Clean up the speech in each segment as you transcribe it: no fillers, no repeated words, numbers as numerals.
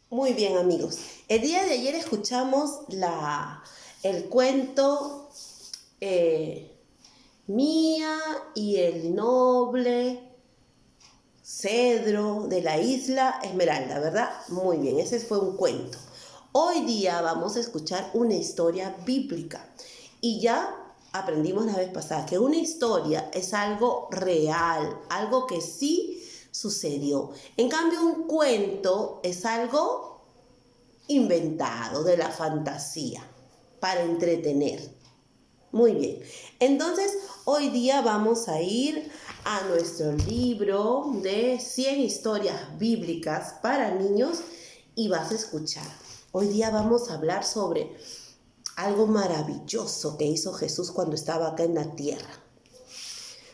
Muy bien, amigos. El día de ayer escuchamos el cuento eh, Mía y el noble cedro de la isla Esmeralda, ¿verdad? Muy bien, ese fue un cuento. Hoy día vamos a escuchar una historia bíblica. Y ya aprendimos la vez pasada que una historia es algo real, algo que sí sucedió. En cambio, un cuento es algo inventado de la fantasía para entretener. Muy bien. Entonces, hoy día vamos a ir a nuestro libro de 100 historias bíblicas para niños y vas a escuchar. Hoy día vamos a hablar sobre algo maravilloso que hizo Jesús cuando estaba acá en la tierra.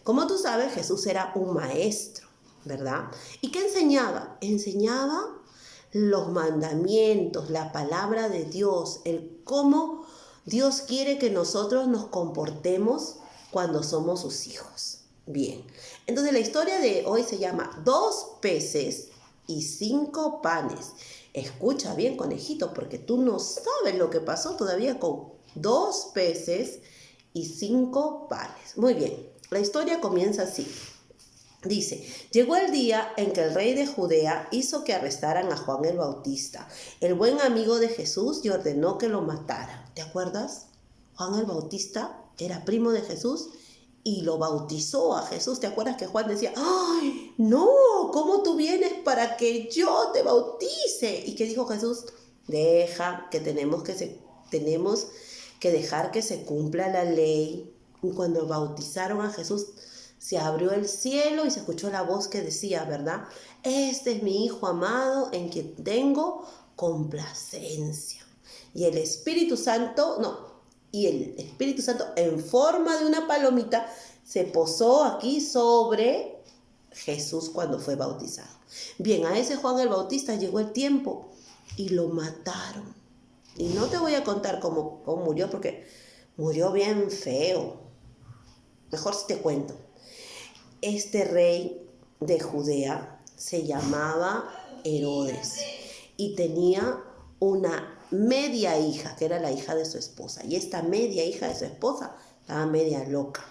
Como tú sabes, Jesús era un maestro, ¿verdad? ¿Y qué enseñaba? Enseñaba los mandamientos, la palabra de Dios, el cómo Dios quiere que nosotros nos comportemos cuando somos sus hijos. Bien, entonces la historia de hoy se llama 2 peces y 5 panes. Escucha bien, conejito, porque tú no sabes lo que pasó todavía con 2 peces y 5 panes. Muy bien, la historia comienza así. Dice, llegó el día en que el rey de Judea hizo que arrestaran a Juan el Bautista, el buen amigo de Jesús, y ordenó que lo mataran. ¿Te acuerdas? Juan el Bautista era primo de Jesús y lo bautizó a Jesús. ¿Te acuerdas que Juan decía, ¡ay, no! ¿Cómo tú vienes para que yo te bautice? ¿Y qué dijo Jesús? Tenemos que dejar que se cumpla la ley. Y cuando bautizaron a Jesús, se abrió el cielo y se escuchó la voz que decía, ¿verdad? Este es mi Hijo amado en quien tengo complacencia. Y el Espíritu Santo en forma de una palomita se posó aquí sobre Jesús cuando fue bautizado. Bien, a ese Juan el Bautista llegó el tiempo y lo mataron. Y no te voy a contar cómo murió porque murió bien feo. Mejor si te cuento. Este rey de Judea se llamaba Herodes y tenía una media hija, que era la hija de su esposa. Y esta media hija de su esposa estaba media loca.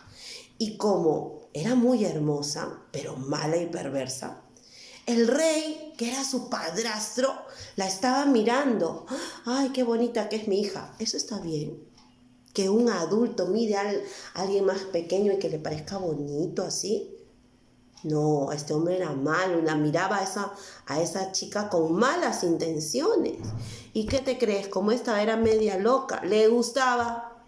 Y como era muy hermosa, pero mala y perversa, el rey, que era su padrastro, la estaba mirando. ¡Ay, qué bonita que es mi hija! Eso está bien. Que un adulto mire a alguien más pequeño y que le parezca bonito así. No, este hombre era malo, la miraba a esa chica con malas intenciones. ¿Y qué te crees? Como esta era media loca, le gustaba.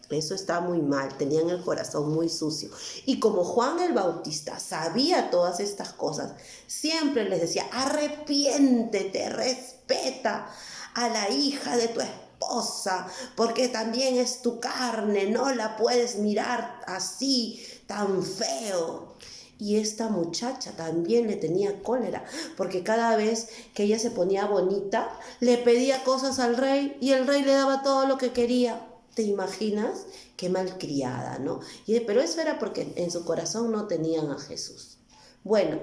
Eso está muy mal, tenían el corazón muy sucio. Y como Juan el Bautista sabía todas estas cosas, siempre les decía, arrepiéntete, respeta a la hija de tu esposa, porque también es tu carne, no la puedes mirar así, tan feo. Y esta muchacha también le tenía cólera, porque cada vez que ella se ponía bonita, le pedía cosas al rey y el rey le daba todo lo que quería. ¿Te imaginas? Qué malcriada, ¿no? Pero eso era porque en su corazón no tenían a Jesús. Bueno,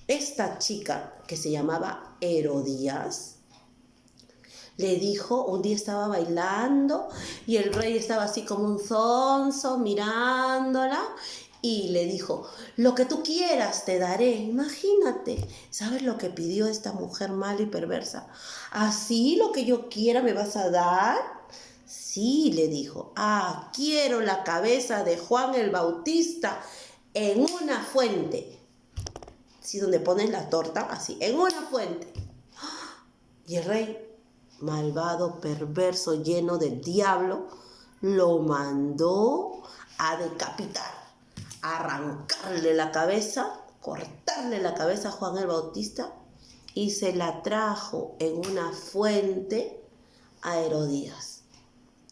esta chica que se llamaba Herodías, le dijo, un día estaba bailando y el rey estaba así como un zonzo mirándola y le dijo, lo que tú quieras te daré. Imagínate, ¿sabes lo que pidió esta mujer mala y perversa? ¿Así lo que yo quiera me vas a dar? Sí, le dijo, quiero la cabeza de Juan el Bautista en una fuente. Sí, donde pones la torta, así, en una fuente. Y el rey, malvado, perverso, lleno del diablo, lo mandó a decapitar, a arrancarle la cabeza, cortarle la cabeza a Juan el Bautista y se la trajo en una fuente a Herodías.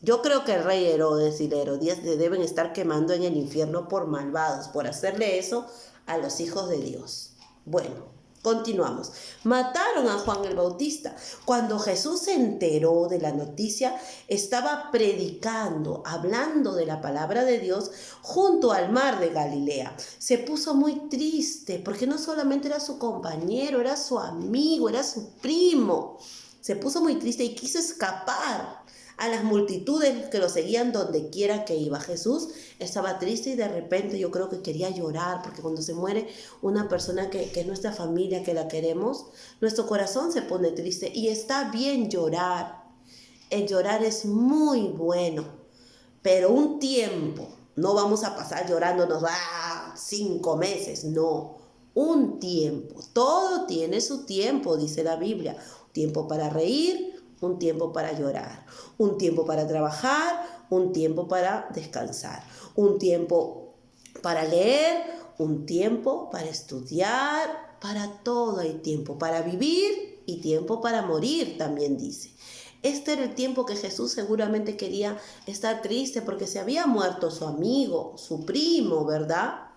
Yo creo que el rey Herodes y la Herodías se deben estar quemando en el infierno por malvados, por hacerle eso a los hijos de Dios. Bueno, Continuamos. Mataron a Juan el Bautista. Cuando Jesús se enteró de la noticia, estaba predicando, hablando de la palabra de Dios junto al mar de Galilea. Se puso muy triste porque no solamente era su compañero, era su amigo, era su primo. Se puso muy triste y quiso escapar a las multitudes que lo seguían donde quiera que iba. Jesús estaba triste y de repente yo creo que quería llorar, porque cuando se muere una persona que es nuestra familia, que la queremos, nuestro corazón se pone triste y está bien llorar. El llorar es muy bueno, pero un tiempo, no vamos a pasar llorándonos 5 meses, no, un tiempo, todo tiene su tiempo, dice la Biblia, un tiempo para reír, un tiempo para llorar, un tiempo para trabajar, un tiempo para descansar, un tiempo para leer, un tiempo para estudiar, para todo hay tiempo, para vivir y tiempo para morir, también dice. Este era el tiempo que Jesús seguramente quería estar triste porque se había muerto su amigo, su primo, ¿verdad?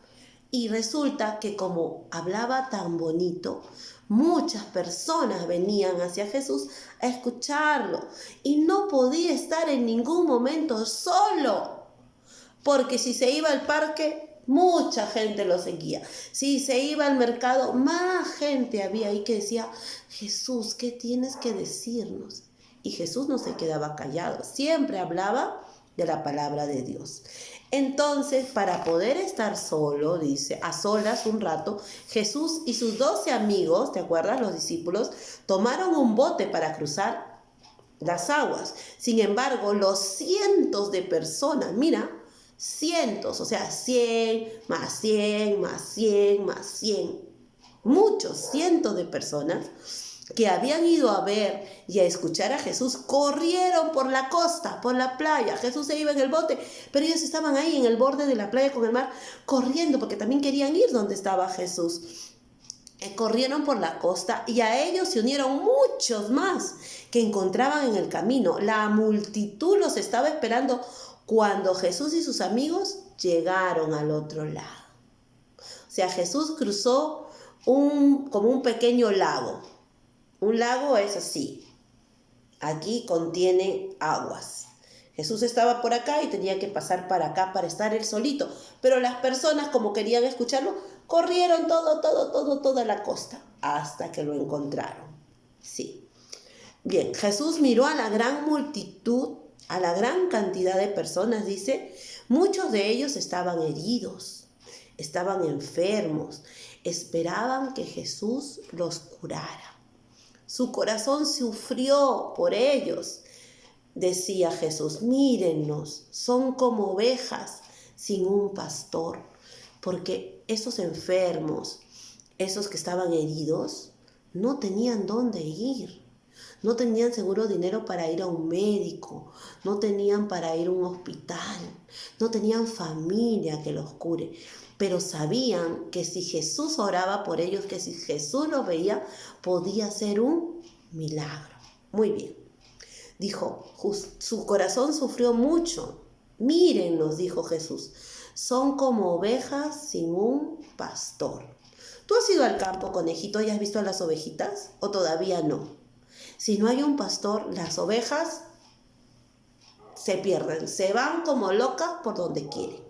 Y resulta que como hablaba tan bonito, muchas personas venían hacia Jesús a escucharlo y no podía estar en ningún momento solo, porque si se iba al parque, mucha gente lo seguía. Si se iba al mercado, más gente había ahí que decía, Jesús, ¿qué tienes que decirnos? Y Jesús no se quedaba callado, siempre hablaba de la palabra de Dios. Entonces, para poder estar solo, dice, a solas un rato, Jesús y sus 12 amigos, ¿te acuerdas? Los discípulos, tomaron un bote para cruzar las aguas. Sin embargo, los cientos de personas, mira, cientos, o sea, 100 más 100 más 100 más 100, muchos cientos de personas que habían ido a ver y a escuchar a Jesús, corrieron por la costa, por la playa. Jesús se iba en el bote, pero ellos estaban ahí en el borde de la playa con el mar, corriendo, porque también querían ir donde estaba Jesús. Corrieron por la costa y a ellos se unieron muchos más que encontraban en el camino. La multitud los estaba esperando cuando Jesús y sus amigos llegaron al otro lado. O sea, Jesús cruzó como un pequeño lago. Un lago es así, aquí contiene aguas. Jesús estaba por acá y tenía que pasar para acá para estar él solito, pero las personas, como querían escucharlo, corrieron toda la costa hasta que lo encontraron. Sí. Bien, Jesús miró a la gran multitud, a la gran cantidad de personas, dice, muchos de ellos estaban heridos, estaban enfermos, esperaban que Jesús los curara. Su corazón sufrió por ellos. Decía Jesús, mírennos, son como ovejas sin un pastor. Porque esos enfermos, esos que estaban heridos, no tenían dónde ir. No tenían seguro dinero para ir a un médico, no tenían para ir a un hospital, no tenían familia que los cure. Pero sabían que si Jesús oraba por ellos, que si Jesús los veía, podía ser un milagro. Muy bien. Dijo, su corazón sufrió mucho. Mírenlos, dijo Jesús, son como ovejas sin un pastor. ¿Tú has ido al campo, conejito, y has visto a las ovejitas? ¿O todavía no? Si no hay un pastor, las ovejas se pierden, se van como locas por donde quieren.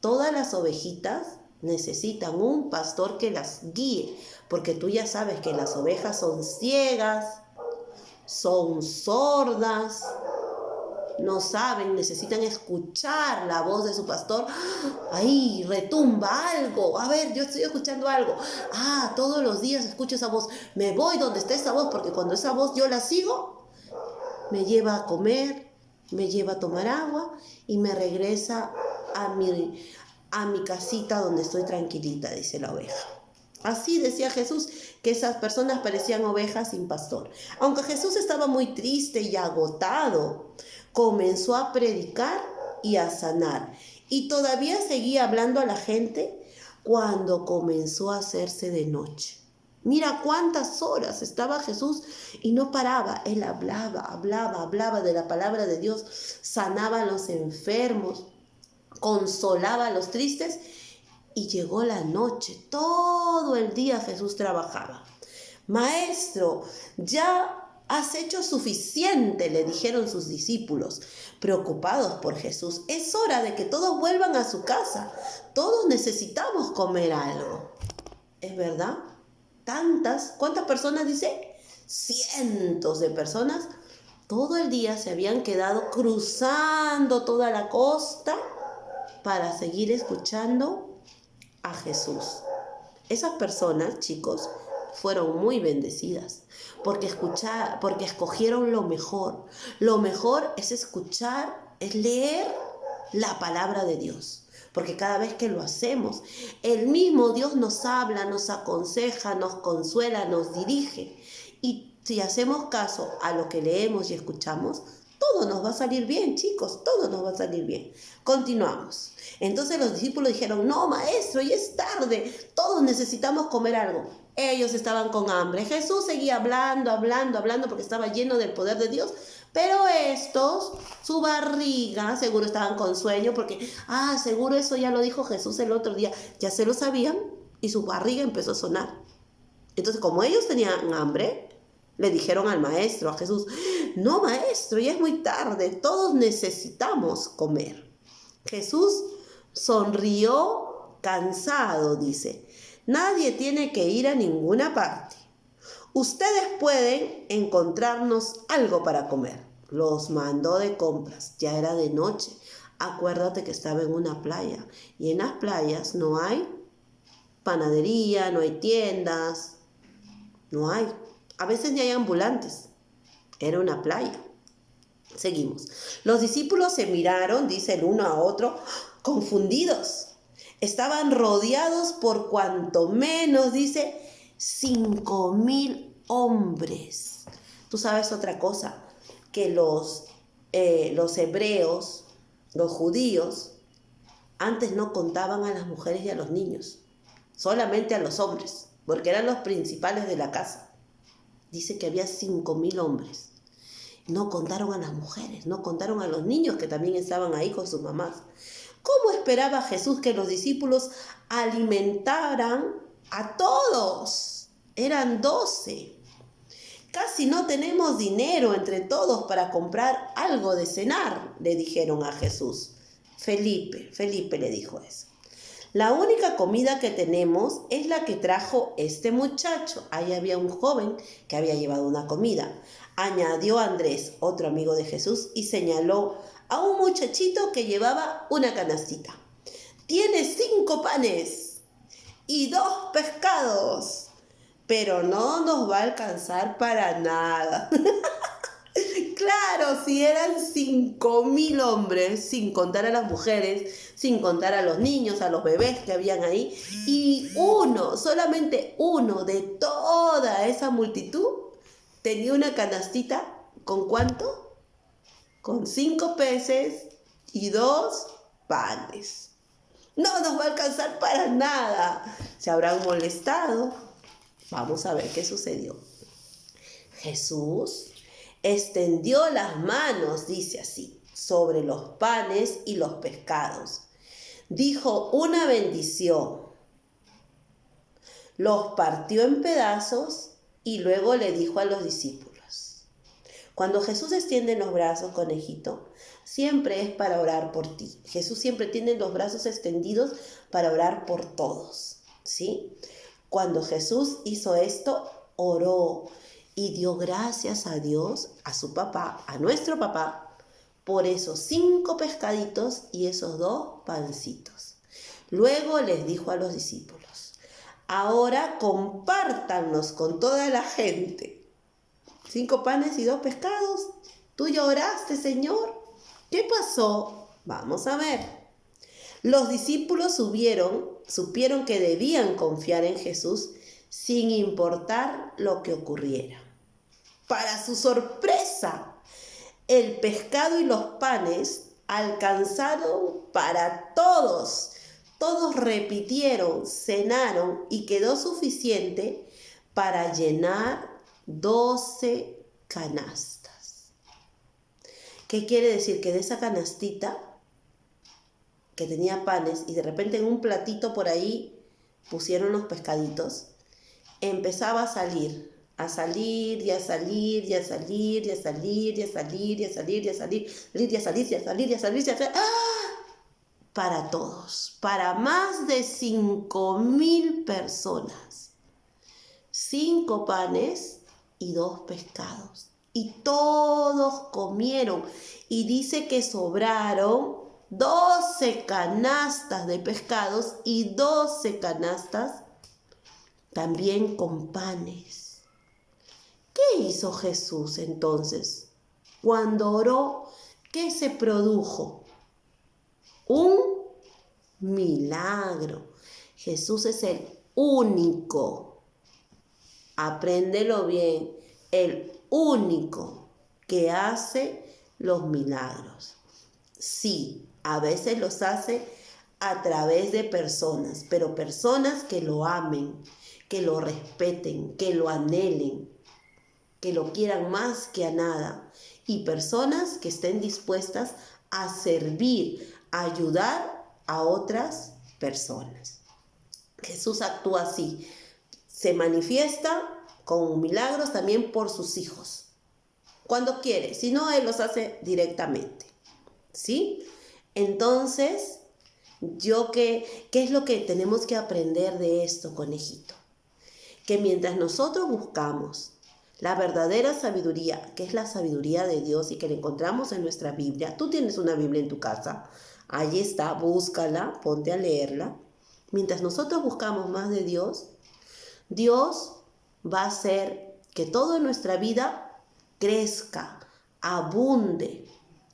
Todas las ovejitas necesitan un pastor que las guíe, porque tú ya sabes que las ovejas son ciegas, son sordas, no saben, necesitan escuchar la voz de su pastor. Ahí retumba algo, a ver, yo estoy escuchando algo. Todos los días escucho esa voz, me voy donde está esa voz, porque cuando esa voz yo la sigo, me lleva a comer, me lleva a tomar agua y me regresa a mi casita donde estoy tranquilita, dice la oveja. Así decía Jesús, que esas personas parecían ovejas sin pastor. Aunque Jesús estaba muy triste y agotado, comenzó a predicar y a sanar. Y todavía seguía hablando a la gente cuando comenzó a hacerse de noche. Mira cuántas horas estaba Jesús y no paraba. Él hablaba de la palabra de Dios, sanaba a los enfermos, consolaba a los tristes Y llegó la noche, todo el día Jesús trabajaba. Maestro, ya has hecho suficiente, le dijeron sus discípulos, preocupados por Jesús. Es hora de que todos vuelvan a su casa. Todos necesitamos comer algo. ¿Es verdad? ¿Cuántas personas dice? Cientos de personas. Todo el día se habían quedado cruzando toda la costa para seguir escuchando a Jesús. Esas personas, chicos, fueron muy bendecidas porque escogieron lo mejor. Lo mejor es escuchar, es leer la palabra de Dios. Porque cada vez que lo hacemos, el mismo Dios nos habla, nos aconseja, nos consuela, nos dirige. Y si hacemos caso a lo que leemos y escuchamos, todo nos va a salir bien, chicos, todo nos va a salir bien. Continuamos. Entonces los discípulos dijeron, no, maestro, ya es tarde, todos necesitamos comer algo. Ellos estaban con hambre. Jesús seguía hablando porque estaba lleno del poder de Dios. Pero estos, su barriga, seguro estaban con sueño porque, seguro eso ya lo dijo Jesús el otro día. Ya se lo sabían y su barriga empezó a sonar. Entonces, como ellos tenían hambre, le dijeron al maestro, a Jesús, no, maestro, ya es muy tarde, todos necesitamos comer. Jesús sonrió cansado, dice, nadie tiene que ir a ninguna parte. Ustedes pueden encontrarnos algo para comer. Los mandó de compras, ya era de noche. Acuérdate que estaba en una playa y en las playas no hay panadería, no hay tiendas, no hay. A veces ni hay ambulantes. Era una playa. Seguimos. Los discípulos se miraron, dice el uno a otro, confundidos. Estaban rodeados por cuanto menos, dice, 5,000 hombres. Tú sabes otra cosa, que los hebreos, los judíos, antes no contaban a las mujeres y a los niños, solamente a los hombres, porque eran los principales de la casa. Dice que había 5,000 hombres. No contaron a las mujeres, no contaron a los niños que también estaban ahí con sus mamás. ¿Cómo esperaba Jesús que los discípulos alimentaran a todos? Eran 12. Casi no tenemos dinero entre todos para comprar algo de cenar, le dijeron a Jesús. Felipe le dijo eso. La única comida que tenemos es la que trajo este muchacho. Ahí había un joven que había llevado una comida. Añadió Andrés, otro amigo de Jesús, y señaló a un muchachito que llevaba una canastita. Tiene 5 panes y 2 pescados, pero no nos va a alcanzar para nada. Claro, si eran 5,000 hombres, sin contar a las mujeres, sin contar a los niños, a los bebés que habían ahí, y solamente uno de toda esa multitud tenía una canastita, ¿con cuánto? Con 5 peces y 2 panes. No nos va a alcanzar para nada. Se habrán molestado. Vamos a ver qué sucedió. Jesús extendió las manos, dice así, sobre los panes y los pescados. Dijo una bendición. Los partió en pedazos y luego le dijo a los discípulos. Cuando Jesús extiende los brazos, conejito, siempre es para orar por ti. Jesús siempre tiene los brazos extendidos para orar por todos, ¿sí? Cuando Jesús hizo esto, oró y dio gracias a Dios, a su papá, a nuestro papá, por esos 5 pescaditos y esos 2 pancitos. Luego les dijo a los discípulos, ahora compártanlos con toda la gente. 5 panes y 2 pescados. ¿Tú ya oraste, Señor? ¿Qué pasó? Vamos a ver. Los discípulos supieron que debían confiar en Jesús sin importar lo que ocurriera. Para su sorpresa, el pescado y los panes alcanzaron para todos. Todos repitieron, cenaron y quedó suficiente para llenar 12 canastas. ¿Qué quiere decir? Que de esa canastita que tenía panes y de repente en un platito por ahí pusieron los pescaditos, empezaba a salir, a salir y a salir y a salir y a salir y a salir y a salir y a salir y a salir y a salir y a salir y a salir. ¡Ah! Para todos, para más de 5.000 personas. 5 panes y 2 pescados. Y todos comieron. Y dice que sobraron 12 canastas de pescados y 12 canastas también con panes. ¿Qué hizo Jesús entonces? Cuando oró, ¿qué se produjo? Un milagro. Jesús es el único, apréndelo bien, el único que hace los milagros. Sí, a veces los hace a través de personas, pero personas que lo amen, que lo respeten, que lo anhelen, que lo quieran más que a nada, y personas que estén dispuestas a servir, a ayudar a otras personas. Jesús actúa así, se manifiesta con milagros también por sus hijos, cuando quiere, si no, Él los hace directamente, ¿sí? Entonces, ¿qué es lo que tenemos que aprender de esto, conejito? Que mientras nosotros buscamos la verdadera sabiduría, que es la sabiduría de Dios y que la encontramos en nuestra Biblia, tú tienes una Biblia en tu casa, ahí está, búscala, ponte a leerla. Mientras nosotros buscamos más de Dios, Dios va a hacer que toda nuestra vida crezca, abunde,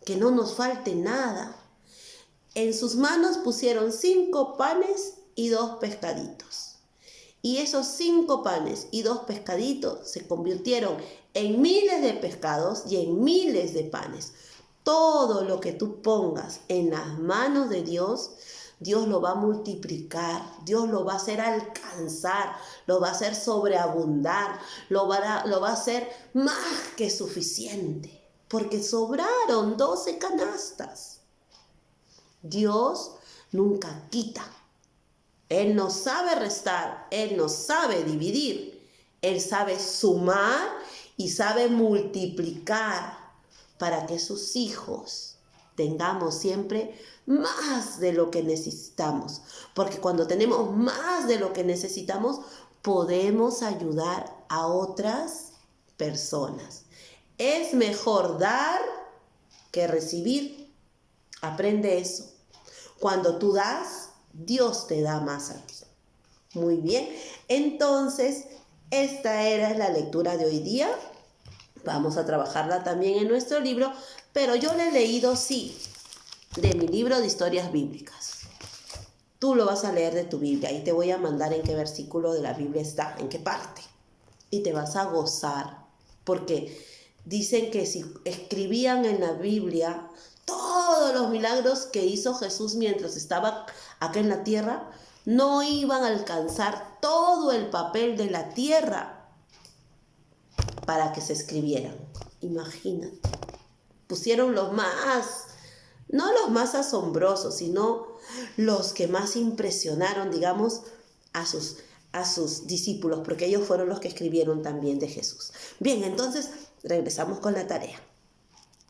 que no nos falte nada. En sus manos pusieron 5 panes y 2 pescaditos. Y esos 5 panes y 2 pescaditos se convirtieron en miles de pescados y en miles de panes. Todo lo que tú pongas en las manos de Dios, Dios lo va a multiplicar, Dios lo va a hacer alcanzar, lo va a hacer sobreabundar, lo va a hacer más que suficiente, porque sobraron 12 canastas. Dios nunca quita. Él no sabe restar, Él no sabe dividir, Él sabe sumar y sabe multiplicar para que sus hijos tengamos siempre más de lo que necesitamos. Porque cuando tenemos más de lo que necesitamos, podemos ayudar a otras personas. Es mejor dar que recibir. Aprende eso. Cuando tú das, Dios te da más a ti. Muy bien. Entonces, esta era la lectura de hoy día. Vamos a trabajarla también en nuestro libro, pero yo la he leído, sí, de mi libro de historias bíblicas. Tú lo vas a leer de tu Biblia y te voy a mandar en qué versículo de la Biblia está, en qué parte. Y te vas a gozar, porque dicen que si escribían en la Biblia todos los milagros que hizo Jesús mientras estaba acá en la tierra, no iban a alcanzar todo el papel de la tierra para que se escribieran. Imagínate. Pusieron los más, no los más asombrosos, sino los que más impresionaron, digamos, a sus discípulos, porque ellos fueron los que escribieron también de Jesús. Bien, entonces regresamos con la tarea.